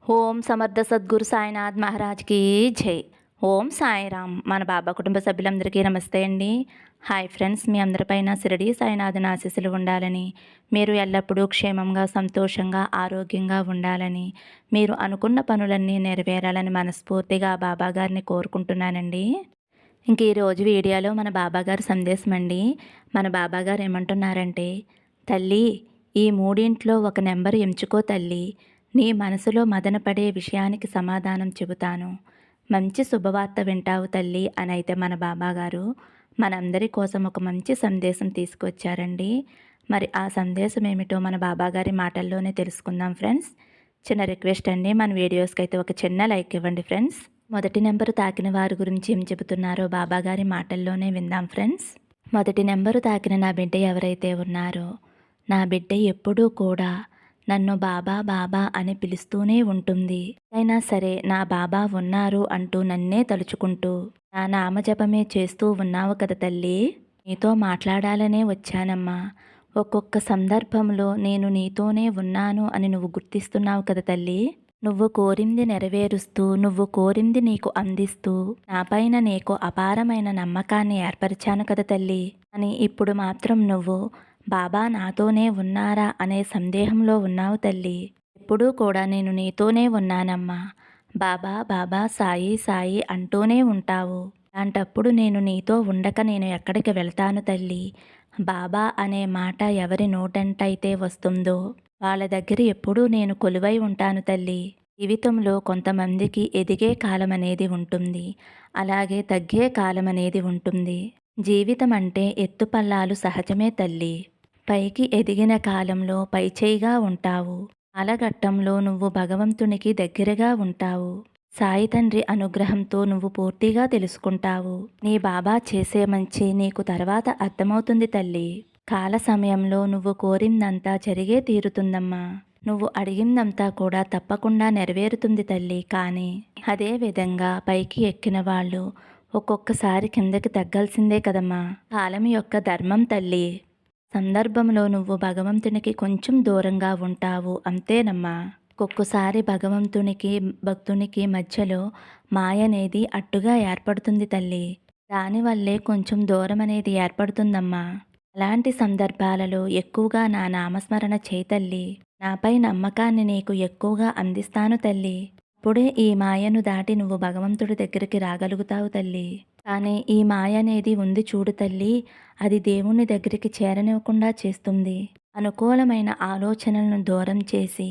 ఓం సమర్థ సద్గురు సాయినాథ్ మహారాజ్కి జై. ఓం సాయిరామ్. మన బాబా కుటుంబ సభ్యులందరికీ నమస్తే అండి. హాయ్ ఫ్రెండ్స్, మీ అందరిపైన షిరిడి సాయినాథుని ఆశీస్సులు ఉండాలని, మీరు ఎల్లప్పుడూ క్షేమంగా సంతోషంగా ఆరోగ్యంగా ఉండాలని, మీరు అనుకున్న పనులన్నీ నెరవేరాలని మనస్ఫూర్తిగా బాబా గారిని కోరుకుంటున్నానండి. ఇంక ఈరోజు వీడియోలో మన బాబాగారు సందేశం అండి. మన బాబాగారు ఏమంటున్నారంటే, తల్లి, ఈ మూడింట్లో ఒక నెంబర్ ఎంచుకో తల్లి. నీ మనసులో మదనపడే విషయానికి సమాధానం చెబుతాను. మంచి శుభవార్త వింటావు తల్లి అని అయితే మన బాబాగారు మనందరి కోసం ఒక మంచి సందేశం తీసుకొచ్చారండి. మరి ఆ సందేశం ఏమిటో మన బాబాగారి మాటల్లోనే తెలుసుకుందాం ఫ్రెండ్స్. చిన్న రిక్వెస్ట్ అండి, మన వీడియోస్కి అయితే ఒక చిన్న లైక్ ఇవ్వండి ఫ్రెండ్స్. మొదటి నెంబరు తాకిన వారి గురించి ఏం చెబుతున్నారో బాబాగారి మాటల్లోనే విందాం ఫ్రెండ్స్. మొదటి నెంబరు తాకిన నా బిడ్డ ఎవరైతే ఉన్నారో, నా బిడ్డ ఎప్పుడూ కూడా నన్ను బాబా బాబా అని పిలుస్తూనే ఉంటుంది. అయినా సరే నా బాబా ఉన్నారు అంటూ నన్నే తలుచుకుంటూ నా నామజపమే చేస్తూ ఉన్నావు కదా తల్లి. నీతో మాట్లాడాలనే వచ్చానమ్మా. ఒక్కొక్క సందర్భంలో నేను నీతోనే ఉన్నాను అని నువ్వు గుర్తిస్తున్నావు కదా తల్లి. నువ్వు కోరింది నెరవేరుస్తూ, నువ్వు కోరింది నీకు అందిస్తూ, నాపైన నీకు అపారమైన నమ్మకాన్ని ఏర్పరిచాను కదా తల్లి. అని ఇప్పుడు మాత్రం నువ్వు బాబా నాతోనే ఉన్నారా అనే సందేహంలో ఉన్నావు తల్లి. ఎప్పుడూ కూడా నేను నీతోనే ఉన్నానమ్మా. బాబా బాబా సాయి సాయి అంటూనే ఉంటావు. అలాంటప్పుడు నేను నీతో ఉండక నేను ఎక్కడికి వెళ్తాను తల్లి. బాబా అనే మాట ఎవరి నోటంటైతే వస్తుందో వాళ్ళ దగ్గర ఎప్పుడూ నేను కొలువై ఉంటాను తల్లి. జీవితంలో కొంతమందికి ఎదిగే కాలం అనేది ఉంటుంది, అలాగే తగ్గే కాలం అనేది ఉంటుంది. జీవితం అంటే ఎత్తుపల్లాలు సహజమే తల్లి. పైకి ఎదిగిన కాలంలో పైచేయిగా ఉంటావు. కాలఘట్టంలో నువ్వు భగవంతునికి దగ్గరగా ఉంటావు. సాయి తండ్రి అనుగ్రహంతో నువ్వు పూర్తిగా తెలుసుకుంటావు. నీ బాబా చేసే మంచి నీకు తర్వాత అర్థమవుతుంది తల్లి. కాల సమయంలో నువ్వు కోరిందంతా జరిగే తీరుతుందమ్మా. నువ్వు అడిగిందంతా కూడా తప్పకుండా నెరవేరుతుంది తల్లి. కానీ అదే విధంగా పైకి ఎక్కిన వాళ్ళు ఒక్కొక్కసారి కిందకి తగ్గాల్సిందే కదమ్మా. కాలం యొక్క ధర్మం తల్లి. సందర్భంలో నువ్వు భగవంతునికి కొంచెం దూరంగా ఉంటావు అంతేనమ్మా. ఒక్కొక్కసారి భగవంతునికి భక్తునికి మధ్యలో మాయ అనేది అడ్డుగా ఏర్పడుతుంది తల్లి. దానివల్లే కొంచెం దూరం అనేది ఏర్పడుతుందమ్మా. అలాంటి సందర్భాలలో ఎక్కువగా నా నామస్మరణ చేయి తల్లి. నాపై నమ్మకాన్ని నీకు ఎక్కువగా అందిస్తాను తల్లి. అప్పుడే ఈ మాయను దాటి నువ్వు భగవంతుడి దగ్గరికి రాగలుగుతావు తల్లి. కానీ ఈ మాయ అనేది ఉంది చూడు తల్లి, అది దేవుని దగ్గరికి చేరనివ్వకుండా చేస్తుంది. అనుకూలమైన ఆలోచనలను దూరం చేసి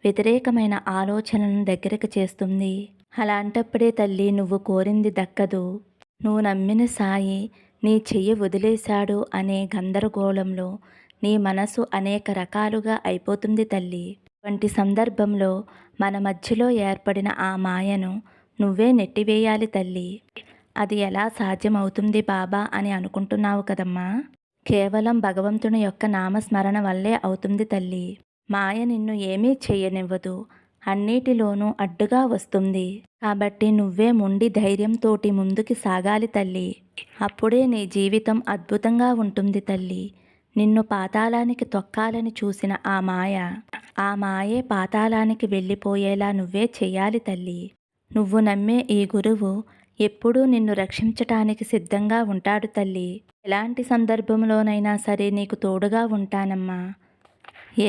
వ్యతిరేకమైన ఆలోచనలను దగ్గరికి చేస్తుంది. అలాంటప్పుడే తల్లి నువ్వు కోరింది దక్కదు. నువ్వు నమ్మిన సాయి నీ చెయ్యి వదిలేశాడు అనే గందరగోళంలో నీ మనసు అనేక రకాలుగా అయిపోతుంది తల్లి. వంటి సందర్భంలో మన మధ్యలో ఏర్పడిన ఆ మాయను నువ్వే నెట్టివేయాలి తల్లి. అది ఎలా సాధ్యమవుతుంది బాబా అని అనుకుంటున్నావు కదమ్మా. కేవలం భగవంతుని యొక్క నామస్మరణ వల్లే అవుతుంది తల్లి. మాయ నిన్ను ఏమీ చేయనివ్వదు, అన్నిటిలోనూ అడ్డుగా వస్తుంది. కాబట్టి నువ్వే మొండి ధైర్యంతోటి ముందుకి సాగాలి తల్లి. అప్పుడే నీ జీవితం అద్భుతంగా ఉంటుంది తల్లి. నిన్ను పాతాళానికి తొక్కాలని చూసిన ఆ మాయే పాతాళానికి వెళ్ళిపోయేలా నువ్వే చెయ్యాలి తల్లి. నువ్వు నమ్మే ఈ గురువు ఎప్పుడూ నిన్ను రక్షించటానికి సిద్ధంగా ఉంటాడు తల్లి. ఎలాంటి సందర్భంలోనైనా సరే నీకు తోడుగా ఉంటానమ్మా.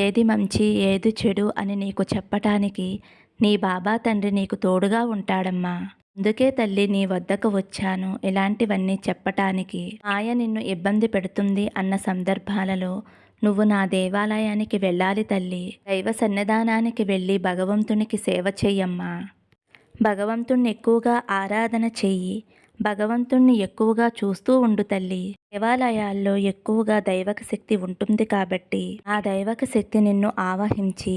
ఏది మంచి ఏది చెడు అని నీకు చెప్పటానికి నీ బాబా తండ్రి నీకు తోడుగా ఉంటాడమ్మా. అందుకే తల్లి నీ వద్దకు వచ్చాను ఇలాంటివన్నీ చెప్పటానికి. మాయ నిన్ను ఇబ్బంది పెడుతుంది అన్న సందర్భాలలో నువ్వు నా దేవాలయానికి వెళ్ళాలి తల్లి. దైవ సన్నిధానానికి వెళ్ళి భగవంతునికి సేవ చెయ్యమ్మా. భగవంతుణ్ణి ఎక్కువగా ఆరాధన చెయ్యి. భగవంతుణ్ణి ఎక్కువగా చూస్తూ ఉండు తల్లి. దేవాలయాల్లో ఎక్కువగా దైవక శక్తి ఉంటుంది కాబట్టి ఆ దైవక శక్తి నిన్ను ఆవహించి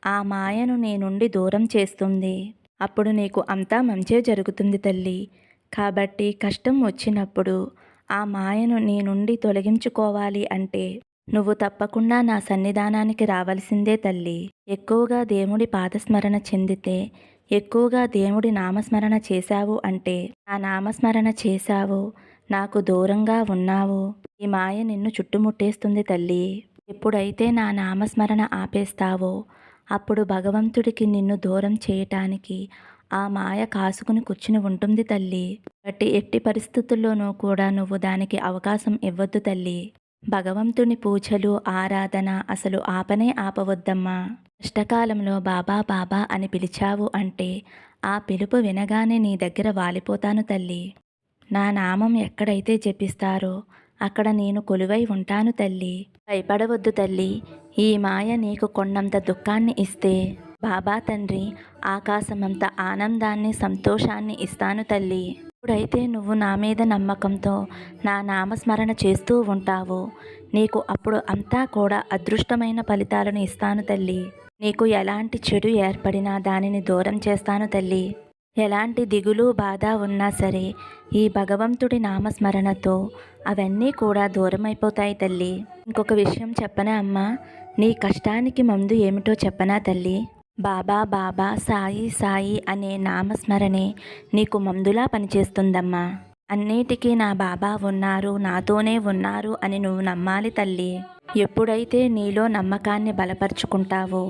ఆ మాయను నీ నుండి దూరం చేస్తుంది. అప్పుడు నీకు అంతా మంచే జరుగుతుంది తల్లి. కాబట్టి కష్టం వచ్చినప్పుడు ఆ మాయను నీ నుండి తొలగించుకోవాలి అంటే నువ్వు తప్పకుండా నా సన్నిధానానికి రావలసిందే తల్లి. ఎక్కువగా దేవుడి పాదస్మరణ చెందితే, ఎక్కువగా దేవుడి నామస్మరణ చేశావు అంటే, ఆ నామస్మరణ చేశావు, నాకు దూరంగా ఉన్నావు, ఈ మాయ నిన్ను చుట్టుముట్టేస్తుంది తల్లి. ఎప్పుడైతే నా నామస్మరణ ఆపేస్తావో అప్పుడు భగవంతుడికి నిన్ను దూరం చేయటానికి ఆ మాయ కాసుకుని కూర్చుని ఉంటుంది తల్లి. బట్టి ఎట్టి పరిస్థితుల్లోనూ కూడా నువ్వు దానికి అవకాశం ఇవ్వద్దు తల్లి. భగవంతుని పూజలు, ఆరాధన అసలు ఆపనే ఆపవద్దమ్మా. కష్టకాలంలో బాబా బాబా అని పిలిచావు అంటే ఆ పిలుపు వినగానే నీ దగ్గర వాలిపోతాను తల్లి. నా నామం ఎక్కడైతే జపిస్తారో అక్కడ నేను కొలువై ఉంటాను తల్లి. భయపడవద్దు తల్లి. ఈ మాయ నీకు కొండంత దుఃఖాన్ని ఇస్తే బాబా తండ్రి ఆకాశమంత ఆనందాన్ని, సంతోషాన్ని ఇస్తాను తల్లి. ఇప్పుడైతే నువ్వు నా మీద నమ్మకంతో నా నామస్మరణ చేస్తూ ఉంటావో నీకు అప్పుడు అంతా కూడా అదృష్టమైన ఫలితాలను ఇస్తాను తల్లి. నీకు ఎలాంటి చెడు ఏర్పడినా దానిని దూరం చేస్తాను తల్లి. ఎలాంటి దిగులు, బాధ ఉన్నా సరే ఈ భగవంతుడి నామస్మరణతో అవన్నీ కూడా దూరమైపోతాయి తల్లి. ఇంకొక విషయం చెప్పనా అమ్మా? నీ కష్టానికి మందు ఏమిటో చెప్పనా తల్లి? బాబా బాబా, సాయి సాయి అనే నామస్మరణే నీకు మందులా పనిచేస్తుందమ్మా. అన్నిటికీ నా బాబా ఉన్నారు, నాతోనే ఉన్నారు అని నువ్వు నమ్మాలి తల్లి. ఎప్పుడైతే నీలో నమ్మకాన్ని బలపరుచుకుంటావో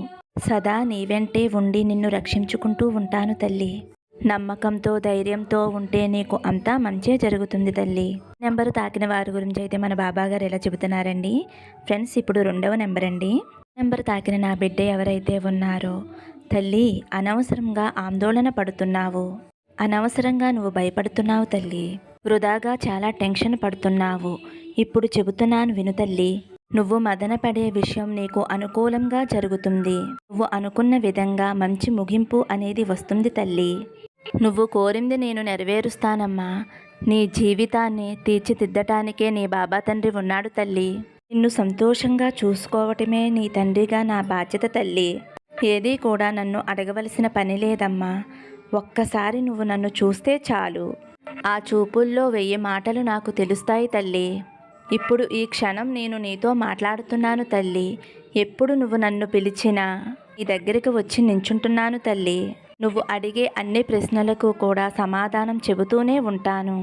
సదా నీ వెంటే ఉండి నిన్ను రక్షించుకుంటూ ఉంటాను తల్లి. నమ్మకంతో, ధైర్యంతో ఉంటే నీకు అంతా మంచే జరుగుతుంది తల్లి. నెంబరు తాకిన వారి గురించి అయితే మన బాబాగారు ఎలా చెబుతున్నారండి ఫ్రెండ్స్. ఇప్పుడు 2వ నెంబర్ అండి. నెంబర్ తాకిన నా బిడ్డ ఎవరైతే ఉన్నారో తల్లి, అనవసరంగా ఆందోళన పడుతున్నావు, అనవసరంగా నువ్వు భయపడుతున్నావు తల్లి. వృధాగా చాలా టెన్షన్ పడుతున్నావు. ఇప్పుడు చెబుతున్నాను విను తల్లి. నువ్వు మదనపడే విషయం నీకు అనుకూలంగా జరుగుతుంది. నువ్వు అనుకున్న విధంగా మంచి ముగింపు అనేది వస్తుంది తల్లి. నువ్వు కోరింది నేను నెరవేరుస్తానమ్మా. నీ జీవితాన్ని తీర్చిదిద్దటానికే నీ బాబా తండ్రి ఉన్నాడు తల్లి. నిన్ను సంతోషంగా చూసుకోవటమే నీ తండ్రిగా నా బాధ్యత తల్లి. ఏదీ కూడా నన్ను అడగవలసిన పని లేదమ్మా. ఒక్కసారి నువ్వు నన్ను చూస్తే చాలు. ఆ చూపుల్లో 1000 మాటలు నాకు తెలుస్తాయి తల్లి. ఇప్పుడు ఈ క్షణం నేను నీతో మాట్లాడుతున్నాను తల్లి. ఎప్పుడు నువ్వు నన్ను పిలిచినా నీ దగ్గరికి వచ్చి నించుంటున్నాను తల్లి. నువ్వు అడిగే అన్ని ప్రశ్నలకు కూడా సమాధానం చెబుతూనే ఉంటాను.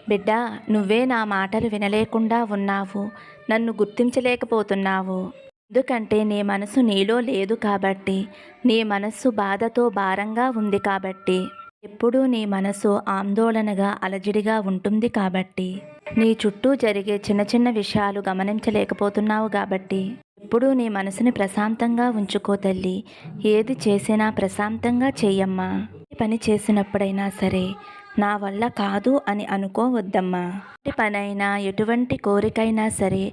బిడ్డ, నువ్వే నా మాటలు వినలేకుండా ఉన్నావు, నన్ను గుర్తించలేకపోతున్నావు. ఎందుకంటే నీ మనసు నీలో లేదు కాబట్టి, నీ మనస్సు బాధతో భారంగా ఉంది కాబట్టి, ఎప్పుడూ నీ మనసు ఆందోళనగా, అలజడిగా ఉంటుంది కాబట్టి, నీ చుట్టూ జరిగే చిన్న చిన్న విషయాలు గమనించలేకపోతున్నావు కాబట్టి, ఎప్పుడూ నీ మనసుని ప్రశాంతంగా ఉంచుకో తల్లి. ఏది చేసినా ప్రశాంతంగా చెయ్యమ్మా. ఏ పని చేసినప్పుడైనా సరే నా వల్ల కాదు అని అనుకోవద్దమ్మా. ఏ పనైనా, ఎటువంటి కోరికైనా సరే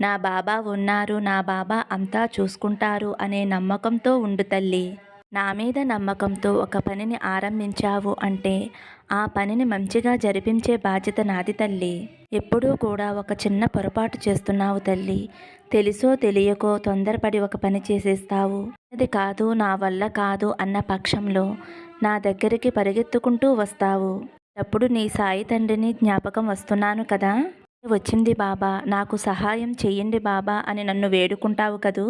నా బాబా ఉన్నారు, నా బాబా అంతా చూసుకుంటారు అనే నమ్మకంతో ఉండు తల్లి. నా మీద నమ్మకంతో ఒక పనిని ఆరంభించావు అంటే ఆ పనిని మంచిగా జరిపించే బాధ్యత నాది తల్లి. ఎప్పుడూ కూడా ఒక చిన్న పొరపాటు చేస్తున్నావు తల్లి. తెలుసో తెలియకో తొందరపడి ఒక పని చేసేస్తావు. అది కాదు, నా వల్ల కాదు అన్న పక్షంలో నా దగ్గరికి పరిగెత్తుకుంటూ వస్తావు. అప్పుడు నీ సాయి తండ్రిని జ్ఞాపకం వస్తున్నాను కదా, వచ్చింది బాబా, నాకు సహాయం చెయ్యండి బాబా అని నన్ను వేడుకుంటావు కదూ.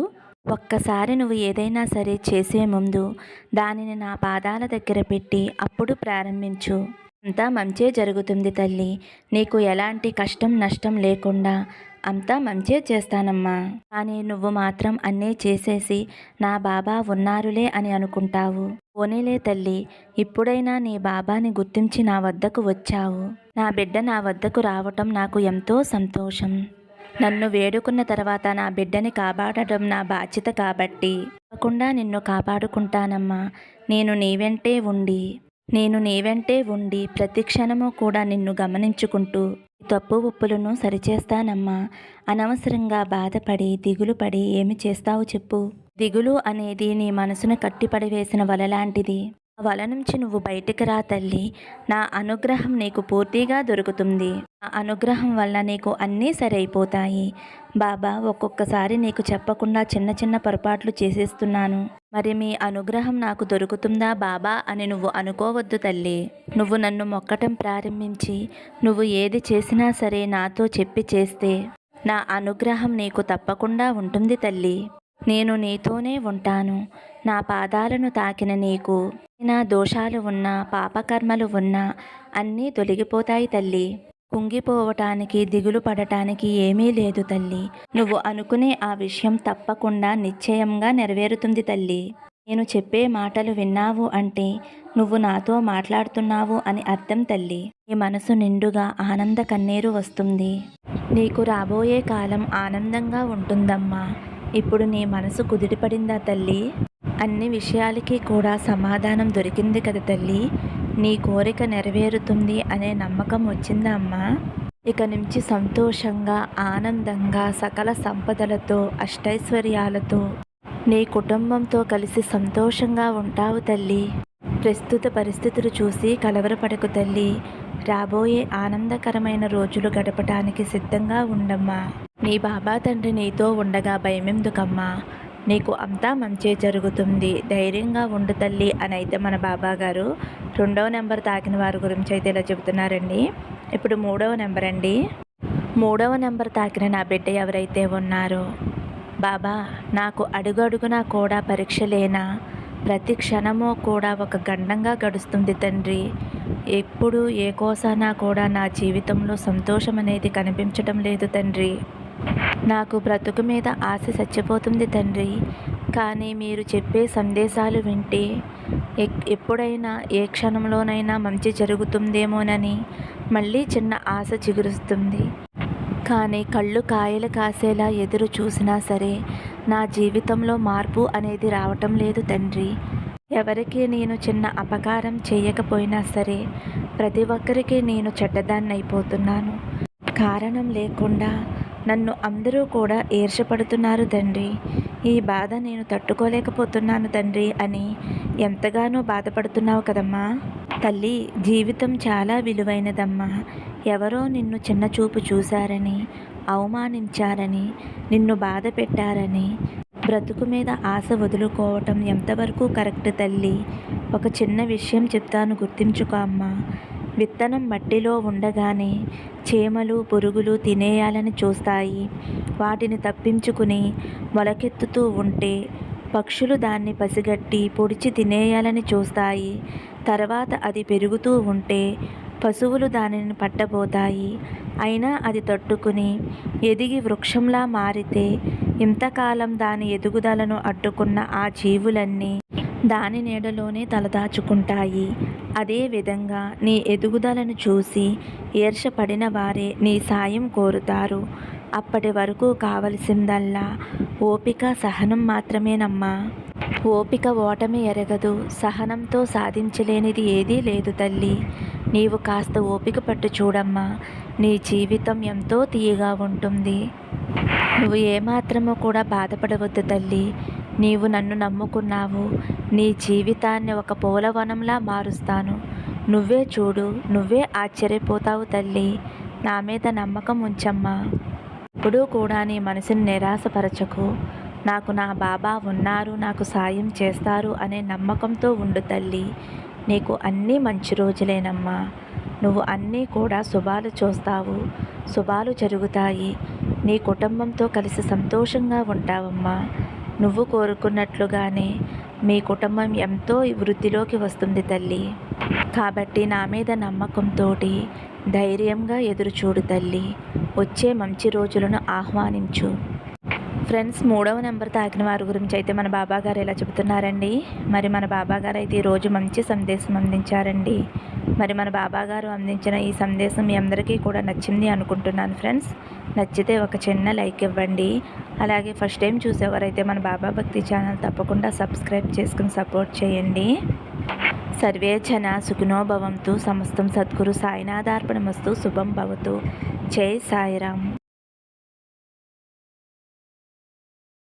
ఒక్కసారి నువ్వు ఏదైనా సరే చేసే ముందు దానిని నా పాదాల దగ్గర పెట్టి అప్పుడు ప్రారంభించు. అంతా మంచే జరుగుతుంది తల్లి. నీకు ఎలాంటి కష్టం, నష్టం లేకుండా అంతా మంచే చేస్తానమ్మా. కానీ నువ్వు మాత్రం అన్నీ చేసేసి నా బాబా ఉన్నారులే అని అనుకుంటావు. పోనీలే తల్లి, ఇప్పుడైనా నీ బాబాని గుర్తించి నా వద్దకు వచ్చావు. నా బిడ్డ నా వద్దకు రావటం నాకు ఎంతో సంతోషం. నన్ను వేడుకున్న తర్వాత నా బిడ్డని కాపాడటం నా బాధ్యత కాబట్టి తప్పకుండా నిన్ను కాపాడుకుంటానమ్మా. నేను నీ వెంటే ఉండి ప్రతి క్షణము కూడా నిన్ను గమనించుకుంటూ తప్పు ఒప్పులను సరిచేస్తానమ్మా. అనవసరంగా బాధపడి, దిగులు పడి ఏమి చేస్తావు చెప్పు? దిగులు అనేది నీ మనసును కట్టిపడివేసిన వల లాంటిది. ఆ వల నుంచి నువ్వు బయటికి రా తల్లి. నా అనుగ్రహం నీకు పూర్తిగా దొరుకుతుంది. ఆ అనుగ్రహం వల్ల నీకు అన్నీ సరైపోతాయి. బాబా, ఒక్కొక్కసారి నీకు చెప్పకుండా చిన్న చిన్న పొరపాట్లు చేసేస్తున్నాను. మరి మీ అనుగ్రహం నాకు దొరుకుతుందా బాబా అని నువ్వు అనుకోవద్దు తల్లి. నువ్వు నన్ను మొక్కటం ప్రారంభించి నువ్వు ఏది చేసినా సరే నాతో చెప్పి చేస్తే నా అనుగ్రహం నీకు తప్పకుండా ఉంటుంది తల్లి. నేను నీతోనే ఉంటాను. నా పాదాలను తాకిన నీకు నా దోషాలు ఉన్నా, పాపకర్మలు ఉన్నా అన్నీ తొలగిపోతాయి తల్లి. కుంగిపోవటానికి, దిగులు పడటానికి ఏమీ లేదు తల్లి. నువ్వు అనుకునే ఆ విషయం తప్పకుండా నిశ్చయంగా నెరవేరుతుంది తల్లి. నేను చెప్పే మాటలు విన్నావు అంటే నువ్వు నాతో మాట్లాడుతున్నావు అని అర్థం తల్లి. నీ మనసు నిండుగా ఆనంద కన్నీరు వస్తుంది. నీకు రాబోయే కాలం ఆనందంగా ఉంటుందమ్మా. ఇప్పుడు నీ మనసు కుదిరిపడిందా తల్లి? అన్ని విషయాలకి కూడా సమాధానం దొరికింది కదా తల్లి. నీ కోరిక నెరవేరుతుంది అనే నమ్మకం వచ్చిందా అమ్మా? ఇక నుంచి సంతోషంగా ఆనందంగా సకల సంపదలతో అష్టైశ్వర్యాలతో నీ కుటుంబంతో కలిసి సంతోషంగా ఉంటావు తల్లి. ప్రస్తుత పరిస్థితులు చూసి కలవరపడకు తల్లి. రాబోయే ఆనందకరమైన రోజులు గడపటానికి సిద్ధంగా ఉండమ్మా. నీ బాబా తండ్రి నీతో ఉండగా భయమెందుకమ్మా? నీకు అంతా మంచే జరుగుతుంది, ధైర్యంగా ఉండు తల్లి అని అయితే మన బాబా గారు 2వ నెంబర్ తాకిన వారి గురించి అయితే ఇలా చెబుతున్నారండి. ఇప్పుడు 3వ నెంబర్ అండి. 3వ నెంబర్ తాకిన నా బిడ్డ ఎవరైతే ఉన్నారో, బాబా నాకు అడుగడుగునా కూడా పరీక్షలేనా, ప్రతి క్షణము కూడా ఒక గండంగా గడుస్తుంది తండ్రి. ఎప్పుడు ఏ కోసానా కూడా నా జీవితంలో సంతోషం అనేది కనిపించటం లేదు తండ్రి. నాకు బ్రతుకు మీద ఆశ చచ్చిపోతుంది తండ్రి. కానీ మీరు చెప్పే సందేశాలు వింటే ఎప్పుడైనా ఏ క్షణంలోనైనా మంచి జరుగుతుందేమోనని మళ్ళీ చిన్న ఆశ చిగురుస్తుంది. కానీ కళ్ళు కాయలు కాసేలా ఎదురు చూసినా సరే నా జీవితంలో మార్పు అనేది రావటం లేదు తండ్రి. ఎవరికి నేను చిన్న అపకారం చేయకపోయినా సరే ప్రతి ఒక్కరికి నేను చెడ్డదాన్ని అయిపోతున్నాను. కారణం లేకుండా నన్ను అందరూ కూడా ఈర్ష్యపడుతున్నారు తండ్రి. ఈ బాధ నేను తట్టుకోలేకపోతున్నాను తండ్రి అని ఎంతగానో బాధపడుతున్నావు కదమ్మా. తల్లి, జీవితం చాలా విలువైనదమ్మా. ఎవరో నిన్ను చిన్నచూపు చూశారని, అవమానించారని, నిన్ను బాధ పెట్టారని బ్రతుకు మీద ఆశ వదులుకోవటం ఎంతవరకు కరెక్ట్ తల్లి? ఒక చిన్న విషయం చెప్తాను, గుర్తించుకో అమ్మా. విత్తనం మట్టిలో ఉండగానే చీమలు పురుగులు తినేయాలని చూస్తాయి. వాటిని తప్పించుకుని మొలకెత్తుతూ ఉంటే పక్షులు దాన్ని పసిగట్టి పొడిచి తినేయాలని చూస్తాయి. తర్వాత అది పెరుగుతూ ఉంటే పశువులు దానిని పట్టబోతాయి. అయినా అది తట్టుకుని ఎదిగి వృక్షంలా మారితే ఇంతకాలం దాని ఎదుగుదలను అడ్డుకున్న ఆ జీవులన్నీ దాని నీడలోనే తలదాచుకుంటాయి. అదేవిధంగా నీ ఎదుగుదలను చూసి ఈర్ష్యపడిన వారే నీ సాయం కోరుతారు. అప్పటి వరకు కావలసిందల్లా ఓపిక సహనం మాత్రమేనమ్మా. ఓపిక ఓటమి ఎరగదు, సహనంతో సాధించలేనిది ఏదీ లేదు తల్లి. నీవు కాస్త ఓపిక పట్టు చూడమ్మా. నీ జీవితం ఎంతో తీయగా ఉంటుంది. నువ్వు ఏమాత్రమో కూడా బాధపడవద్దు తల్లి. నీవు నన్ను నమ్ముకున్నావు. నీ జీవితాన్ని ఒక పూలవనంలా మారుస్తాను. నువ్వే చూడు, నువ్వే ఆశ్చర్యపోతావు తల్లి. నా మీద నమ్మకం ఉంచమ్మా. ఎప్పుడూ కూడా నీ మనసుని నిరాశపరచకు. నాకు నా బాబా ఉన్నారు, నాకు సాయం చేస్తారు అనే నమ్మకంతో ఉండు తల్లి. నీకు అన్నీ మంచి రోజులేనమ్మా. నువ్వు అన్నీ కూడా శుభాలు చూస్తావు, శుభాలు జరుగుతాయి. నీ కుటుంబంతో కలిసి సంతోషంగా ఉంటావమ్మా. నువ్వు కోరుకున్నట్లుగానే మీ కుటుంబం ఎంతో వృద్ధిలోకి వస్తుంది తల్లి. కాబట్టి నా మీద నమ్మకంతో ధైర్యంగా ఎదురుచూడు తల్లి. వచ్చే మంచి రోజులను ఆహ్వానించు. ఫ్రెండ్స్, 3వ నెంబర్ తాకిన వారి గురించి అయితే మన బాబాగారు ఎలా చెబుతున్నారండి. మరి మన బాబాగారు అయితే ఈరోజు మంచి సందేశం అందించారండి. మరి మన బాబాగారు అందించిన ఈ సందేశం మీ అందరికీ కూడా నచ్చింది అనుకుంటున్నాను ఫ్రెండ్స్. నచ్చితే ఒక చిన్న లైక్ ఇవ్వండి. అలాగే ఫస్ట్ టైం చూసేవారైతే మన బాబా భక్తి ఛానల్ తప్పకుండా సబ్స్క్రైబ్ చేసుకుని సపోర్ట్ చేయండి. సర్వే జన సుఖినో భవంతు. సమస్తం సద్గురు సాయినాథార్పణమస్తు. శుభం భవతు. జై సాయిరామ్.